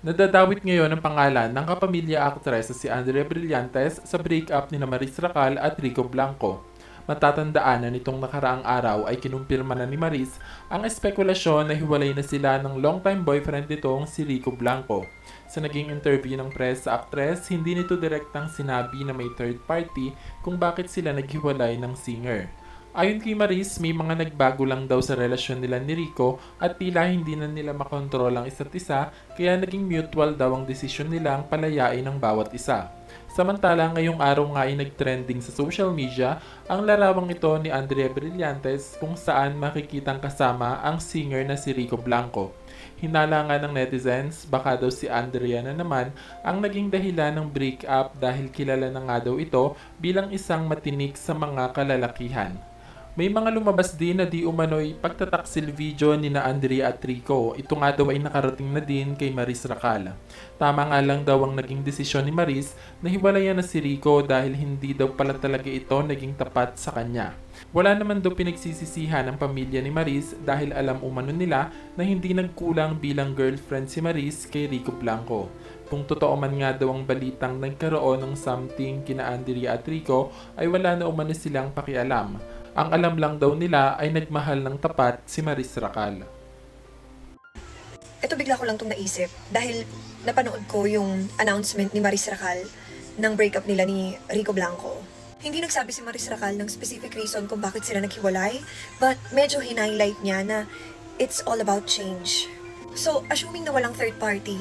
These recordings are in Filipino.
Nadadawit ngayon ang pangalan ng kapamilya aktres na si Andrea Brillantes sa breakup ni Maris Racal at Rico Blanco. Matatandaan na nitong nakaraang araw ay kinumpirma na ni Maris ang espekulasyon na hiwalay na sila ng longtime boyfriend nitong si Rico Blanco. Sa naging interview ng press sa aktres, hindi nito direktang sinabi na may third party kung bakit sila naghiwalay ng singer. Ayon kay Maris, may mga nagbago lang daw sa relasyon nila ni Rico at tila hindi na nila makontrol ang isa't isa kaya naging mutual daw ang desisyon nilang palayain ng bawat isa. Samantala, ngayong araw nga ay nagtrending sa social media ang larawang ito ni Andrea Brillantes kung saan makikitang kasama ang singer na si Rico Blanco. Hinala nga ng netizens, baka daw si Andrea na naman ang naging dahilan ng breakup dahil kilala na nga daw ito bilang isang matinik sa mga kalalakihan. May mga lumabas din na di umano'y pagtataksil video ni na Andrea at Rico. Ito nga daw ay nakarating na din kay Maris Racal. Tama nga lang daw ang naging desisyon ni Maris na hiwalayan na si Rico dahil hindi daw pala talaga ito naging tapat sa kanya. Wala naman daw pinagsisisihan ng pamilya ni Maris dahil alam umano nila na hindi nagkulang bilang girlfriend si Maris kay Rico Blanco. Kung totoo man nga daw ang balitang nagkaroon ng something kina Andrea at Rico ay wala na umano silang pakialam. Ang alam lang daw nila ay nagmahal ng tapat si Maris Racal. Ito bigla ko lang itong naisip dahil napanood ko yung announcement ni Maris Racal ng breakup nila ni Rico Blanco. Hindi nagsabi si Maris Racal ng specific reason kung bakit sila naghiwalay, but medyo hinighlight niya na it's all about change. So, assuming na walang third party,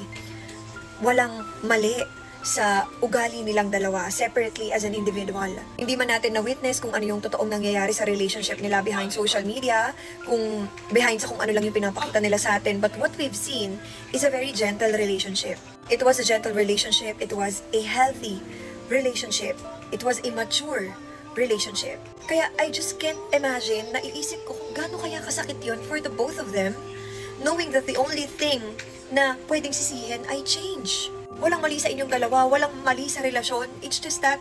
walang mali sa ugali nilang dalawa, separately as an individual. Hindi man natin na-witness kung ano yung totoong nangyayari sa relationship nila behind social media, kung behind sa kung ano lang yung pinapakita nila sa atin, but what we've seen is a very gentle relationship. It was a gentle relationship, it was a healthy relationship, it was a mature relationship. Kaya I just can't imagine, naiisip ko kung gaano kaya kasakit yun for the both of them, knowing that the only thing na pwedeng sisihin ay change. Walang mali sa inyong dalawa, walang mali sa relasyon. It's just that,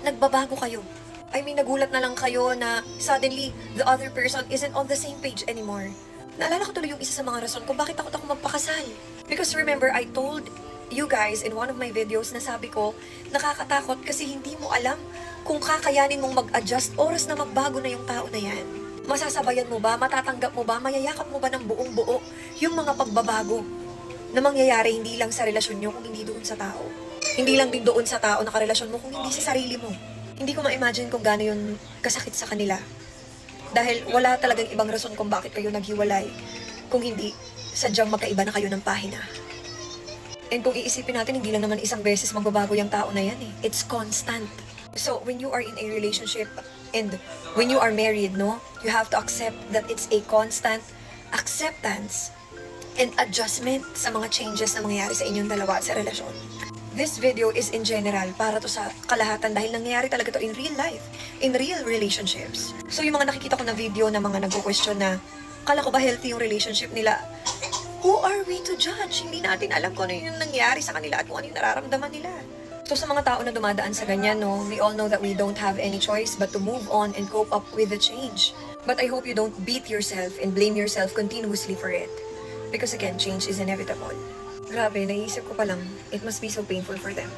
nagbabago kayo. I mean, nagulat na lang kayo na suddenly, the other person isn't on the same page anymore. Naalala ko tuloy yung isa sa mga rason kung bakit ako magpakasal. Because remember, I told you guys in one of my videos na sabi ko, nakakatakot kasi hindi mo alam kung kakayanin mong mag-adjust oras na magbago na yung tao na yan. Masasabayan mo ba, matatanggap mo ba, mayayakap mo ba ng buong buo yung mga pagbabago na mangyayari hindi lang sa relasyon nyo, kung hindi doon sa tao. Hindi lang din doon sa tao na karelasyon mo, kung hindi sa sarili mo. Hindi ko ma-imagine kung gaano yun kasakit sa kanila. Dahil wala talagang ibang rason kung bakit kayo naghiwalay, kung hindi sadyang magkaiba na kayo ng pahina. And kung iisipin natin, hindi lang naman isang beses magbabago yung tao na yan eh. It's constant. So, when you are in a relationship and when you are married, no, you have to accept that it's a constant acceptance and adjustment sa mga changes na mangyayari sa inyong dalawa at sa relasyon. This video is in general para to sa kalahatan dahil nangyayari talaga to in real life, in real relationships. So yung mga nakikita ko na video na mga nagko-question na, kala ko ba healthy yung relationship nila? Who are we to judge? Hindi natin alam kung ano yung nangyayari sa kanila at kung ano yung nararamdaman nila. So sa mga tao na dumadaan sa ganyan, no, we all know that we don't have any choice but to move on and cope up with the change. But I hope you don't beat yourself and blame yourself continuously for it. Because again, change is inevitable. Grabe, naisip ko pa lang, it must be so painful for them.